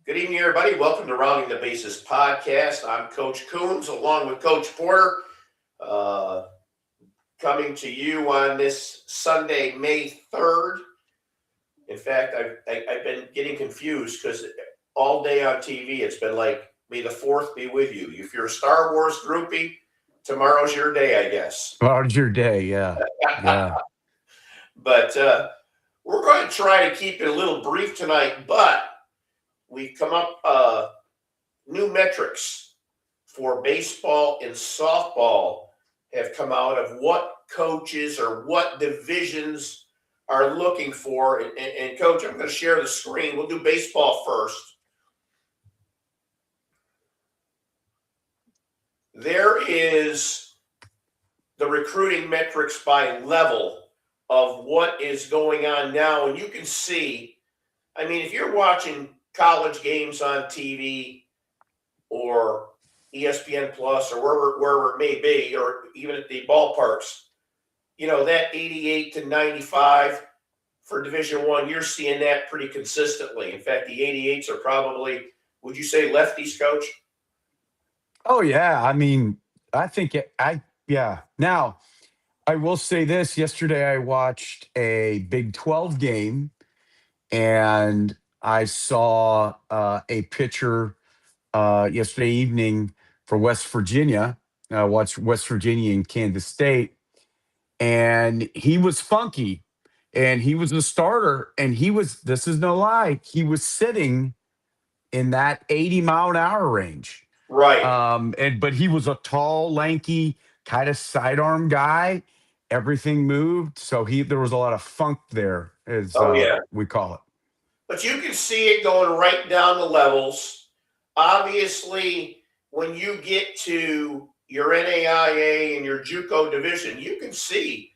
Good evening, everybody. Welcome to Rounding the Bases podcast. I'm Coach Coons along with Coach Porter, uh, coming to you on this Sunday, May 3rd. In fact, I've been getting confused because all day on TV, it's been like, may the 4th be with you. If you're a Star Wars groupie, tomorrow's your day, I guess. Tomorrow's your day, yeah. Yeah. But we're going to try to keep it a little brief tonight, but we come up new metrics for baseball and softball have come out of what coaches or what divisions are looking for. And Coach, I'm going to share the screen. We'll do baseball first. There is the recruiting metrics by level of what is going on now. And you can see, I mean, if you're watching college games on TV or ESPN Plus or wherever it may be, or even at the ballparks, you know, that 88 to 95 for Division I, you're seeing that pretty consistently. In fact, the 88s are probably, would you say lefties, Coach? Oh, yeah. I mean, I think yeah. Now, I will say this. Yesterday, I watched a Big 12 game, and I saw a pitcher yesterday evening for West Virginia. I watched West Virginia and Kansas State, and he was funky, and he was a starter, and this is no lie, he was sitting in that 80-mile-an-hour range. Right. But he was a tall, lanky, kind of sidearm guy. Everything moved, so there was a lot of funk there, as we call it. But you can see it going right down the levels. Obviously, when you get to your NAIA and your JUCO division, you can see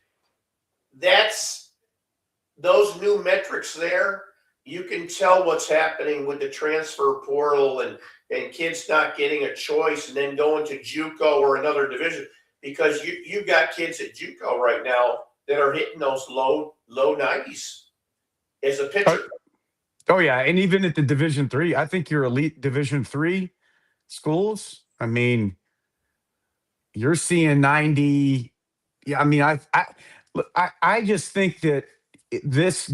that's those new metrics there. You can tell what's happening with the transfer portal and kids not getting a choice and then going to JUCO or another division, because you've got kids at JUCO right now that are hitting those low 90s as a pitcher. Oh yeah, and even at the Division III, I think your elite Division III schools, I mean, you're seeing 90. Yeah, I mean, I just think that this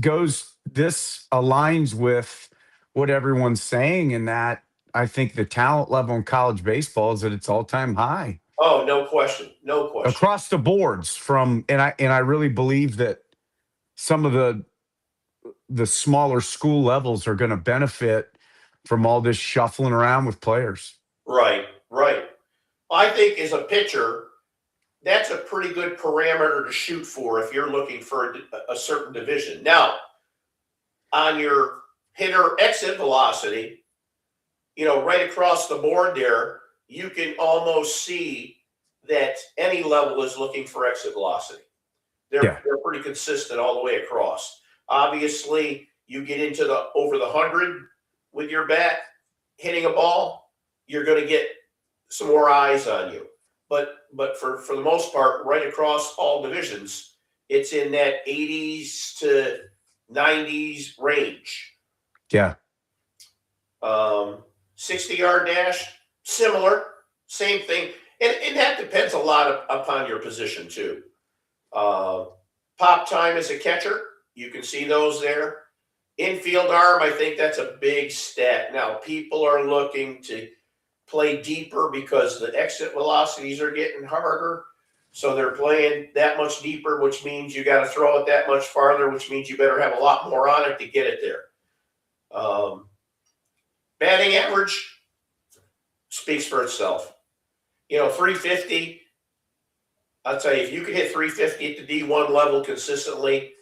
aligns with what everyone's saying, and that I think the talent level in college baseball is at its all-time high. Oh, no question. Across the boards and I really believe that some of the smaller school levels are going to benefit from all this shuffling around with players. Right. I think as a pitcher, that's a pretty good parameter to shoot for if you're looking for a certain division. Now, on your hitter exit velocity, you know, right across the board there, you can almost see that any level is looking for exit velocity. They're pretty consistent all the way across. Obviously, you get into over the 100 with your bat hitting a ball, you're going to get some more eyes on you. But for the most part, right across all divisions, it's in that 80s to 90s range. Yeah. 60-yard dash, similar, same thing. And that depends a lot upon your position too. Pop time as a catcher, you can see those there. Infield arm, I think that's a big stat. Now, people are looking to play deeper because the exit velocities are getting harder. So they're playing that much deeper, which means you got to throw it that much farther, which means you better have a lot more on it to get it there. Batting average speaks for itself. You know, 350, I'll tell you, if you can hit 350 at the D1 level consistently,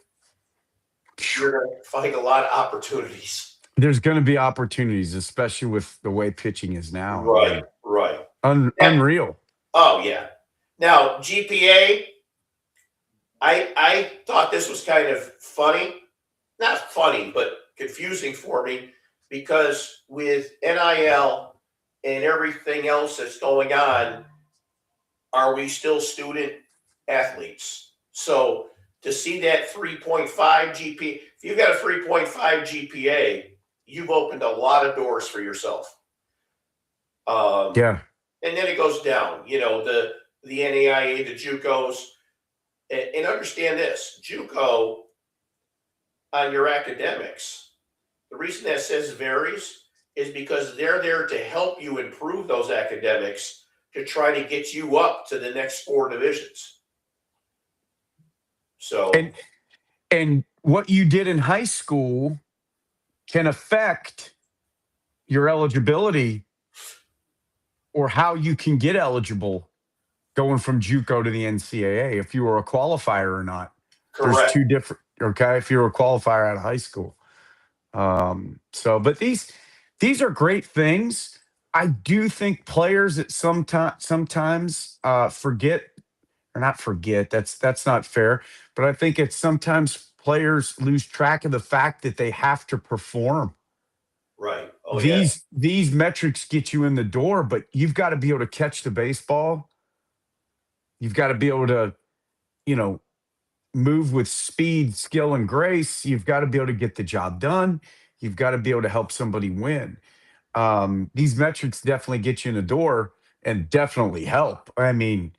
you're going to find a lot of opportunities. There's going to be opportunities, especially with the way pitching is now. Right. Unreal. Oh, yeah. Now, GPA, I thought this was kind of funny. Not funny, but confusing for me, because with NIL and everything else that's going on, are we still student athletes? So to see that 3.5 GPA, if you've got a 3.5 GPA, you've opened a lot of doors for yourself. Yeah. And then it goes down, the NAIA, the JUCOs, and understand this: JUCO on your academics. The reason that says varies is because they're there to help you improve those academics to try to get you up to the next 4 divisions. So, And what you did in high school can affect your eligibility or how you can get eligible going from JUCO to the NCAA if you were a qualifier or not. There's correct. 2 different. Okay, if you were a qualifier out of high school. But these are great things. I do think players that sometimes forget, or not forget. That's not fair. But I think it's sometimes players lose track of the fact that they have to perform. Right. Oh, yeah. These metrics get you in the door, but you've got to be able to catch the baseball. You've got to be able to, you know, move with speed, skill, and grace. You've got to be able to get the job done. You've got to be able to help somebody win. These metrics definitely get you in the door and definitely help. I mean,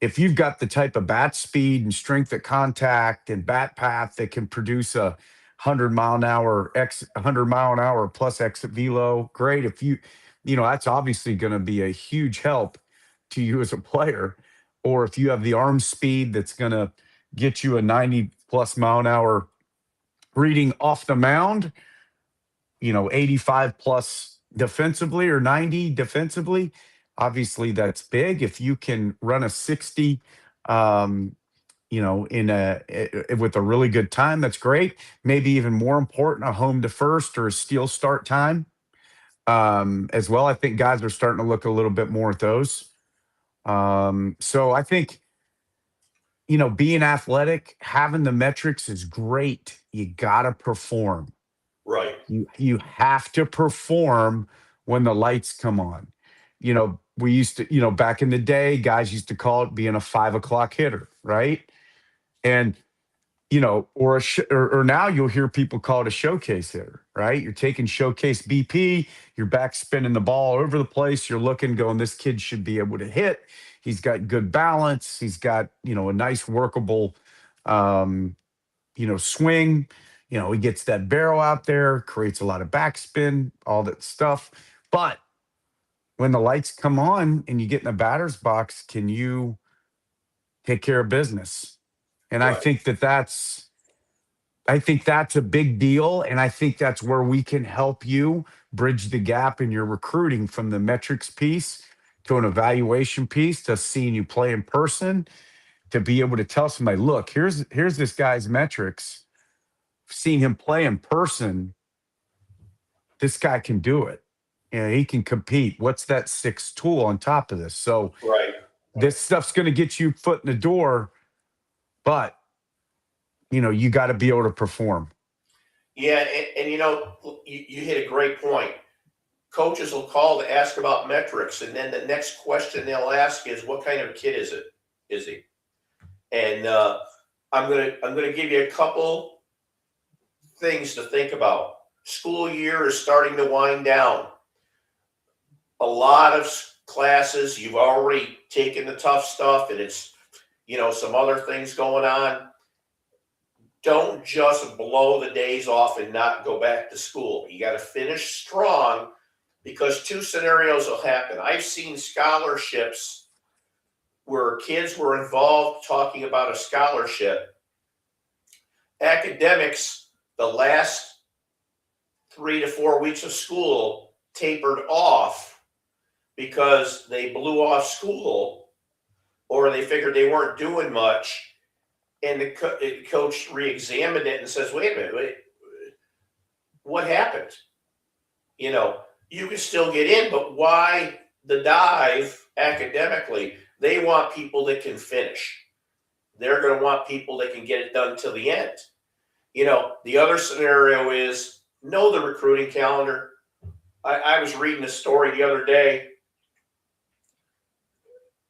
if you've got the type of bat speed and strength at contact and bat path that can produce a 100 mile an hour plus exit velo, great. If that's obviously going to be a huge help to you as a player. Or if you have the arm speed that's going to get you a 90 plus mile an hour reading off the mound, 85 plus defensively or 90 defensively. Obviously, that's big. If you can run a 60, with a really good time, that's great. Maybe even more important, a home to first or a steal start time as well. I think guys are starting to look a little bit more at those. So I think, being athletic, having the metrics is great. You got to perform. Right. You have to perform when the lights come on. We used to, back in the day, guys used to call it being a 5 o'clock hitter, right? And or now you'll hear people call it a showcase hitter, right? You're taking showcase BP, you're back spinning the ball all over the place. You're looking, going, this kid should be able to hit. He's got good balance. He's got, a nice workable, swing. He gets that barrel out there, creates a lot of backspin, all that stuff. But when the lights come on and you get in the batter's box, can you take care of business? And Right. I think that's a big deal. And I think that's where we can help you bridge the gap in your recruiting from the metrics piece to an evaluation piece to seeing you play in person, to be able to tell somebody, look, here's this guy's metrics. Seeing him play in person, this guy can do it. He can compete. What's that sixth tool on top of this? So Right. this stuff's going to get you foot in the door, but you got to be able to perform. Yeah, and you hit a great point. Coaches will call to ask about metrics, and then the next question they'll ask is, "What kind of kid is he?" And I'm gonna give you a couple things to think about. School year is starting to wind down. A lot of classes, you've already taken the tough stuff, and it's some other things going on. Don't just blow the days off and not go back to school. You got to finish strong, because 2 scenarios will happen. I've seen scholarships where kids were involved talking about a scholarship. Academics, the last 3 to 4 weeks of school, tapered off because they blew off school, or they figured they weren't doing much. And the coach re-examined it and says, wait a minute, what happened? You can still get in, but why the dive academically? They want people that can finish. They're going to want people that can get it done till the end. The other scenario is know the recruiting calendar. I was reading a story the other day.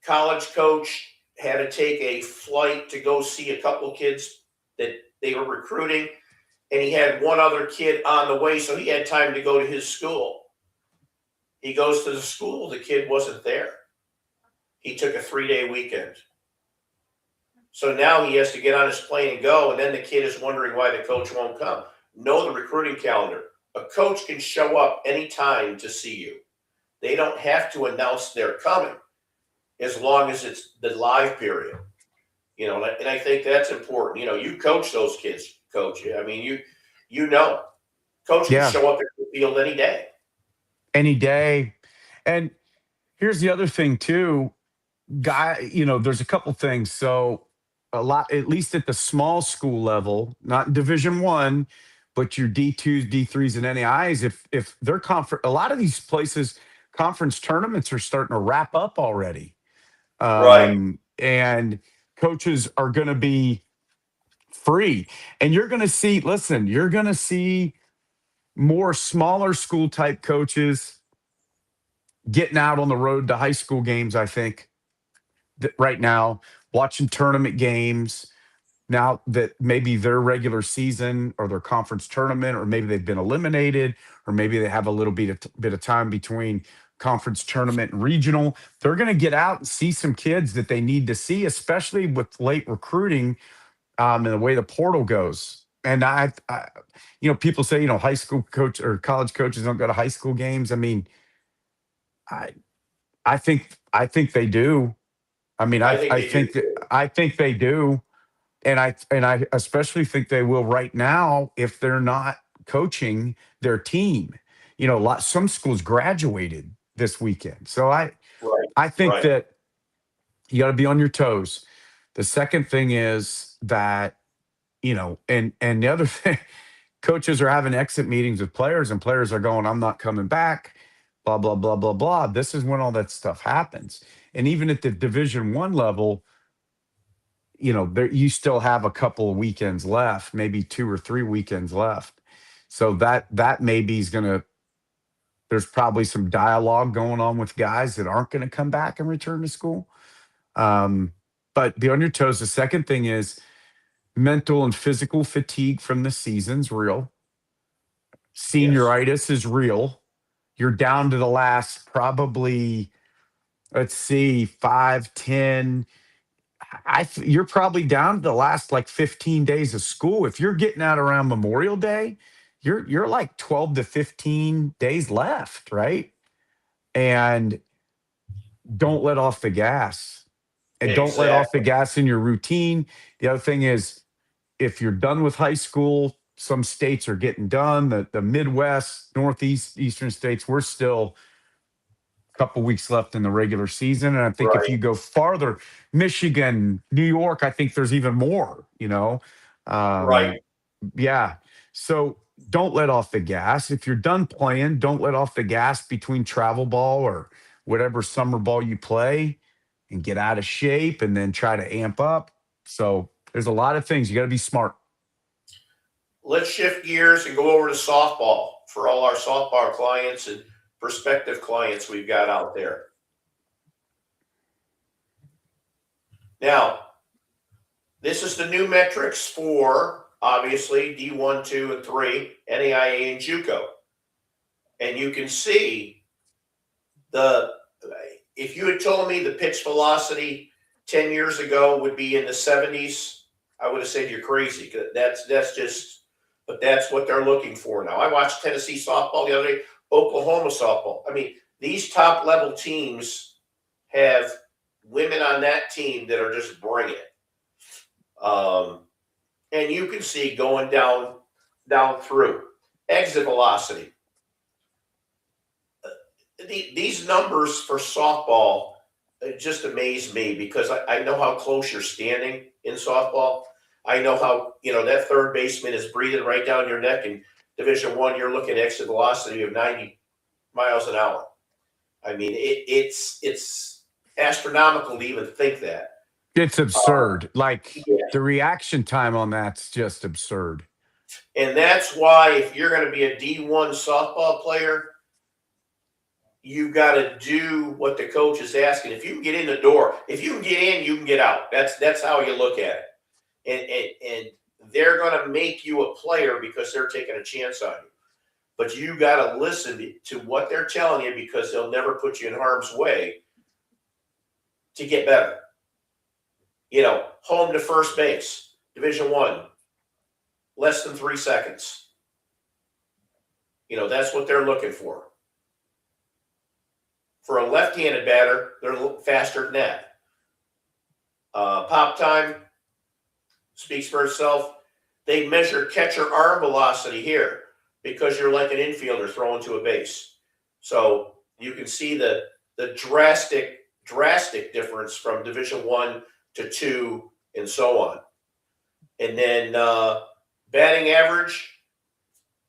College coach had to take a flight to go see a couple kids that they were recruiting. and he had one other kid on the way, so he had time to go to his school. He goes to the school, the kid wasn't there. He took a 3-day weekend. So now he has to get on his plane and go, and then the kid is wondering why the coach won't come. Know the recruiting calendar. A coach can show up anytime to see you. They don't have to announce they're coming as long as it's the live period. And I think that's important. You coach those kids, coach. I mean, coach can Yeah. show up at the field any day. Any day. And here's the other thing too, there's a couple things. So a lot, at least at the small school level, not Division One, but your D2s, D3s, and NAIs, if they're a lot of these places, conference tournaments are starting to wrap up already. Right. And coaches are going to be free. And you're going to see more smaller school type coaches getting out on the road to high school games, I think, right now, watching tournament games. Now that maybe their regular season or their conference tournament, or maybe they've been eliminated, or maybe they have a little bit of time between conference tournament and regional, they're going to get out and see some kids that they need to see, especially with late recruiting and the way the portal goes. And people say, high school coach or college coaches don't go to high school games. I mean, I think they do. I mean, I think I they do think that too. I think they do. And I especially think they will right now if they're not coaching their team. Some schools graduated this weekend. So Right. I think Right. that you got to be on your toes. The second thing is that, and the other thing, coaches are having exit meetings with players, and players are going, I'm not coming back, blah, blah, blah, blah, blah. This is when all that stuff happens. And even at the Division One level, you still have a couple of weekends left, maybe 2 or 3 weekends left. So that maybe is there's probably some dialogue going on with guys that aren't going to come back and return to school. But be on your toes. The second thing is mental and physical fatigue from the season's real. Yes. Senioritis is real. You're down to the last probably, let's see, 5, 10. You're probably down to the last like 15 days of school. If you're getting out around Memorial Day, you're like 12 to 15 days left, right? And don't let off the gas. And don't let off the Exactly. gas in your routine. The other thing is, if you're done with high school, some states are getting done. The Midwest, Northeast, Eastern states, we're still a couple weeks left in the regular season. And I think if Right. you go farther, Michigan, New York, I think there's even more, Right. Um, yeah. So don't let off the gas. If you're done playing, don't let off the gas between travel ball or whatever summer ball you play, and get out of shape and then try to amp up. So there's a lot of things. You got to be smart. Let's shift gears and go over to softball for all our softball clients and prospective clients we've got out there. Now, this is the new metrics for obviously D1, 2, and 3, NAIA and JUCO. And you can see if you had told me the pitch velocity 10 years ago would be in the 70s, I would have said you're crazy. But that's what they're looking for now. I watched Tennessee softball the other day, Oklahoma softball. I mean, these top level teams have women on that team that are just bringing it. And you can see going down through exit velocity. These numbers for softball just amaze me because I know how close you're standing in softball. I know how, that third baseman is breathing right down your neck. In Division One, you're looking at exit velocity of 90 miles an hour. I mean, it's astronomical to even think that. It's absurd. Yeah. The reaction time on that's just absurd. And that's why if you're going to be a D1 softball player, you got to do what the coach is asking. If you can get in the door, if you can get in, you can get out. That's how you look at it. And they're going to make you a player because they're taking a chance on you. But you got to listen to what they're telling you, because they'll never put you in harm's way to get better. Home to first base, Division I, less than 3 seconds. That's what they're looking for. For a left-handed batter, they're a little faster than that. Pop time speaks for itself. They measure catcher arm velocity here because you're like an infielder throwing to a base. So you can see the drastic difference from Division I to II and so on. And then batting average.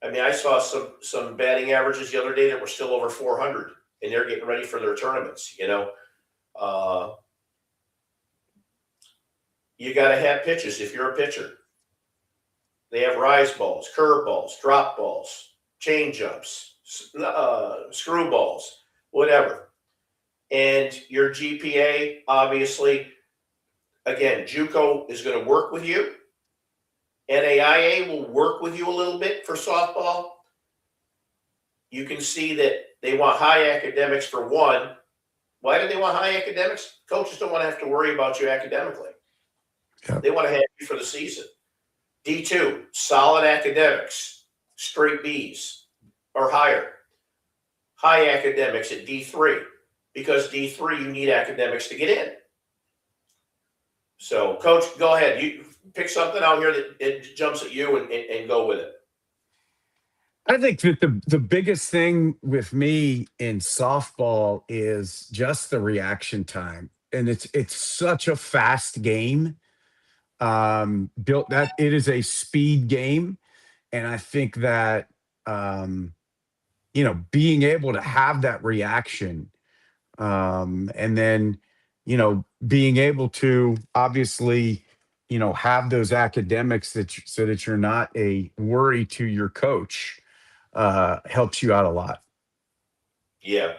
I mean, I saw some batting averages the other day that were still over 400, and they're getting ready for their tournaments. You got to have pitches if you're a pitcher. They have rise balls, curve balls, drop balls, change ups, screw balls, whatever. And your GPA, obviously, again, JUCO is going to work with you. NAIA will work with you a little bit for softball. You can see that they want high academics for one. Why do they want high academics? Coaches don't want to have to worry about you academically. Yep. They want to have you for the season. D2, solid academics, straight Bs or higher. High academics at D3, because D3 you need academics to get in. So, Coach, go ahead. You pick something out here that it jumps at you and go with it. I think that the biggest thing with me in softball is just the reaction time, and it's such a fast game. Built that it is a speed game, and I think that being able to have that reaction, and then being able to obviously have those academics so that you're not a worry to your coach, helps you out a lot. Yeah.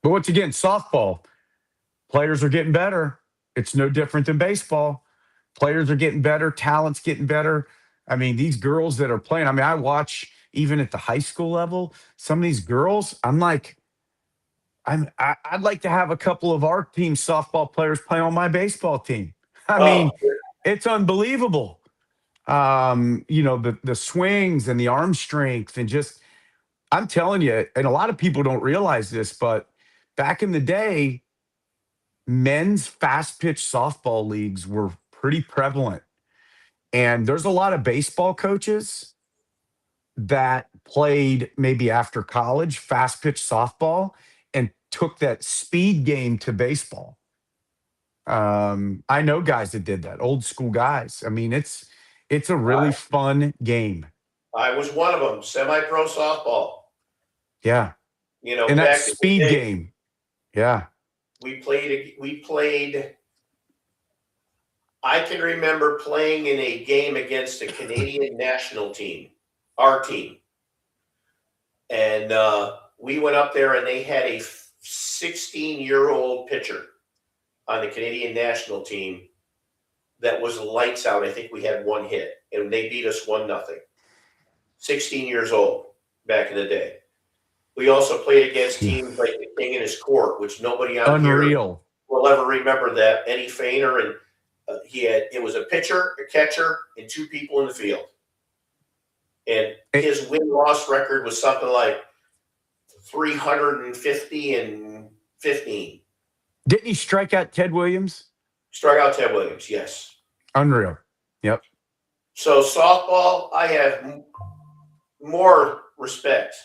But once again, softball players are getting better. It's no different than baseball. Players are getting better. Talent's getting better. I mean, these girls that are playing, I mean, I watch even at the high school level, some of these girls, I'm like, I'd like to have a couple of our team softball players play on my baseball team. I mean, it's unbelievable. The swings and the arm strength, and just, I'm telling you, and a lot of people don't realize this, but back in the day, men's fast pitch softball leagues were pretty prevalent. And there's a lot of baseball coaches that played maybe after college fast pitch softball and took that speed game to baseball. I know guys that did that, old school guys. I mean, it's a really fun game. I was one of them, semi-pro softball. Yeah. And that speed game. Yeah. We played. I can remember playing in a game against a Canadian national team, our team. And we went up there, and they had a 16-year-old pitcher on the Canadian national team that was lights out. I think we had one hit, and they beat us 1-0. 16 years old back in the day. We also played against teams like the King in his Court, which nobody on here will ever remember that. Eddie Feiner, and it was a pitcher, a catcher, and 2 people in the field. And his win-loss record was something like 350 and 15. Didn't he strike out Ted Williams? Strike out Ted Williams, yes. Unreal. Yep. So softball, I have more respect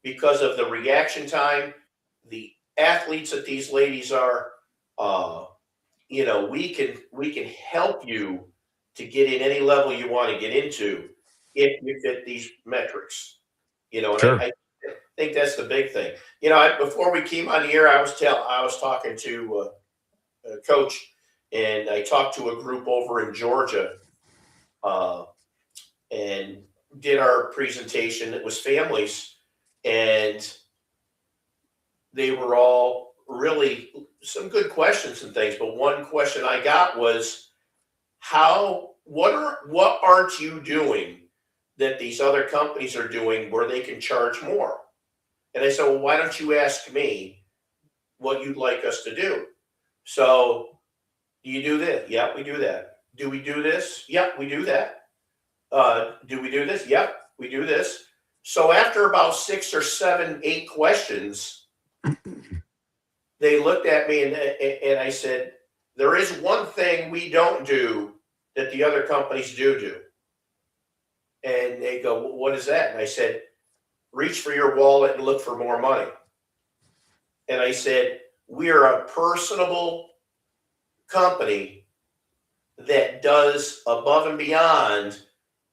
because of the reaction time. The athletes that these ladies are, we can help you to get in any level you want to get into if you fit these metrics. Sure. I think that's the big thing. Before we came on the air, I was talking to a coach, and I talked to a group over in Georgia, and did our presentation. It was families, and they were all really some good questions and things. But one question I got was, how what aren't you doing that these other companies are doing where they can charge more? And I said, well, why don't you ask me what you'd like us to do? So, do you do this? Yeah, we do that. Do we do this? Yeah, we do that. Do we do this? Yep, we do this. So after about 6 or 7, 8 questions, they looked at me and I said, there is one thing we don't do that the other companies do. And they go, well, what is that? And I said, reach for your wallet and look for more money. And I said, we are a personable company that does above and beyond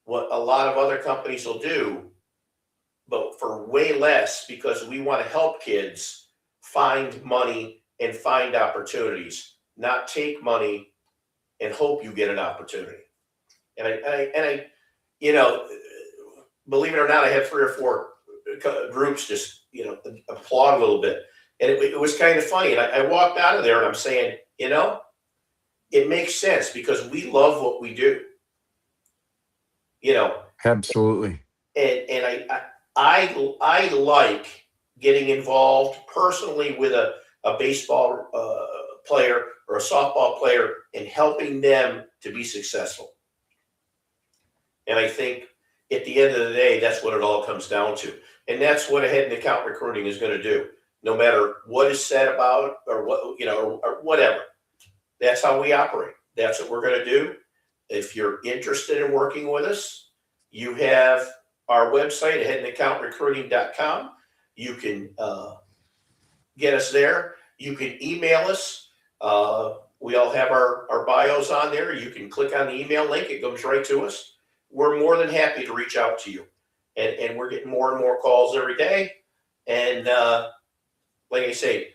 what a lot of other companies will do, but for way less, because we want to help kids find money and find opportunities, not take money and hope you get an opportunity. And I, you know, believe it or not, I had 3 or 4 groups just, applaud a little bit. And it was kind of funny. And I walked out of there and I'm saying, it makes sense because we love what we do. Absolutely. And I like getting involved personally with a baseball player or a softball player and helping them to be successful. And I think at the end of the day, that's what it all comes down to. And that's what a head and account recruiting is going to do, no matter what is said about or what, or whatever. That's how we operate. That's what we're going to do. If you're interested in working with us, you have our website, headandaccountrecruiting.com. You can get us there. You can email us. We all have our bios on there. You can click on the email link. It goes right to us. We're more than happy to reach out to you. And we're getting more and more calls every day. And like I say,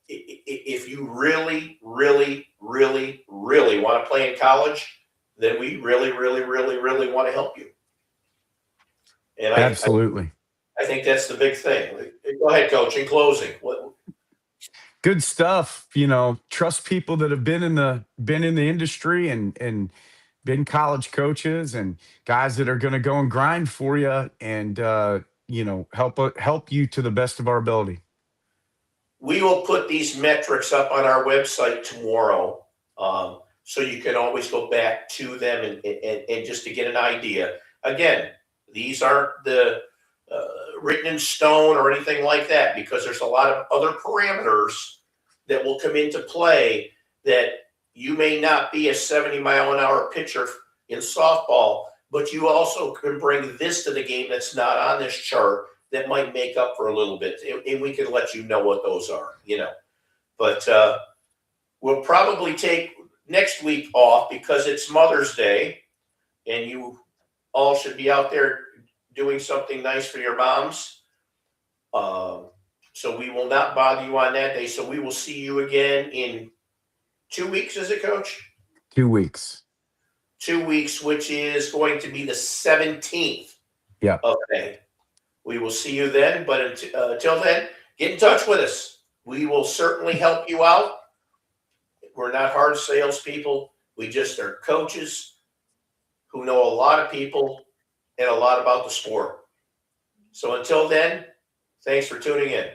if you really, really, really, really want to play in college, then we really, really, really, really want to help you. And Absolutely. I think that's the big thing. Go ahead, Coach, in closing. Good stuff. Trust people that have been in the industry and been college coaches and guys that are going to go and grind for you and help you to the best of our ability. We will put these metrics up on our website tomorrow, so you can always go back to them and just to get an idea. Again, these aren't the written in stone or anything like that, because there's a lot of other parameters that will come into play that you may not be a 70-mile-an-hour pitcher in softball, but you also can bring this to the game that's not on this chart that might make up for a little bit. And we can let you know what those are, But we'll probably take next week off because it's Mother's Day and you all should be out there doing something nice for your moms. So we will not bother you on that day. So we will see you again in 2 weeks, is it, Coach? 2 weeks. 2 weeks, which is going to be the 17th of May. We will see you then. But until then, get in touch with us. We will certainly help you out. We're not hard salespeople. We just are coaches who know a lot of people and a lot about the sport. So until then, thanks for tuning in.